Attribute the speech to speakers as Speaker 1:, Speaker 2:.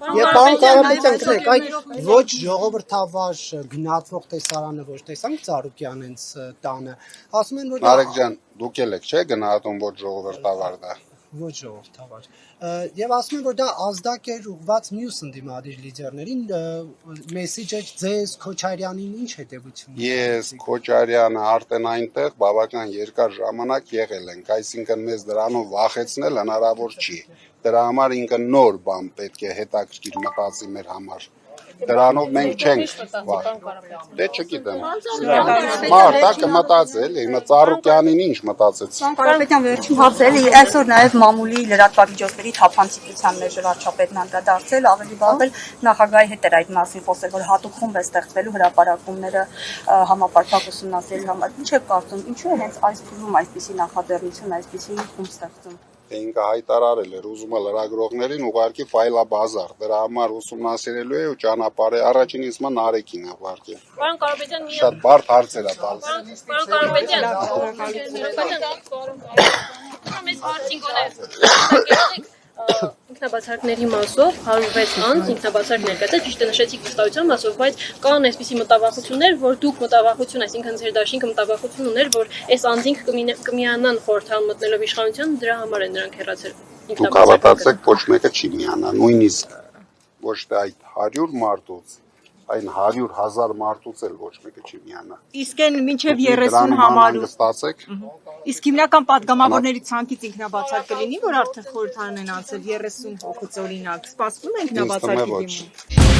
Speaker 1: Եվ պարոն Կարապետյան, գիտեք, այդ ոչ ժողովրդավար գնացող տեսարանը ոչ տեսանք Ծառուկյանենց տանը, ասում են, որ
Speaker 2: Նարեկ ջան, դուք եք չէ գնահատում ոչ ժողովրդավար դա։
Speaker 1: Ոչ ժողովրդավար։ Եվ ասում են, որ դա ազդակ էր ուղղված մյուս ընդդիմադիր լիդերներին, մեսիջը ձեզ Քոչարյանին ինչ հետևություն։
Speaker 2: Ես Քոչարյանը արդեն այնտեղ բավական երկար ժամանակ եղել ենք, այսինքն մեզ դրանով վախեցնել հնարավոր չի։ Դրա համար ինքը նոր բան պետք է հետաքրքիր մտածի մեր համար։ Դրանով մենք չենք դե չգիտեմ։ Մարդը կմտածի էլի, հիմա Ծառուկյանին ինչ մտածեց։
Speaker 3: Կարապետյան վերջին հարցը էլի այսօր նաև մամուլի լրատվամիջոցների թափանցիկության մեջ վարչապետն անդրադարձել, ավելի վաղ նախագահի հետ էր այդ մասին խոսել, որ հատուկ խումբ է ստեղծվելու հրապարակումները համապարփակ ուսումնասիրելու համար։ Ինչ եք կարծում, ինչու է հենց այս փուլում այսպիսի նախաձեռնություն, այսպիսի խումբ ստեղծում։
Speaker 2: Ինքը հայտարարել էր, ուզում է լրագրողներին ուղարկի ֆայլաբազար, դրա համար ուսումնասիրելու է ու ճանապարհ է, առաջին իսկ Նարեկին է ուղարկել։
Speaker 4: Պարոն Կարապետյան,
Speaker 2: շատ բարդ հարցեր է տալիս։
Speaker 4: Պարոն Կարապետյան, մեծ արդյունքներ ինքնաբացարկների մասով 106 անձ ինքնաբացարկ ներկայացած, ճիշտ է նշեցիք վստահության մասով, բայց կան այսպիսի մտավախություններ, որ դուք մտավախություն, այսինքն ձեր դաշինքը մտավախություն ուներ, որ այս անձինք կմիանան խորհրդան մտնելով իշխանության, դրա համար են նրանք հեռացել։
Speaker 2: Դուք հավատացեք, ոչ մեկը չի միանա, նույնիսկ ոչ թե այդ 100 մարդուց, այն 100,000 մարդուց էլ ոչ մեկը չի միանա։
Speaker 3: Իսկ են մինչև 30 համարում։
Speaker 2: Իսկ
Speaker 3: հիմնական պատգամավորների ցանկից ինքնաբացարկ կլինի, որ արդեն խորհրդարան են անցել 30 հոգուց օրինակ։ Սպասվում է ինքնաբացարկի դիմում։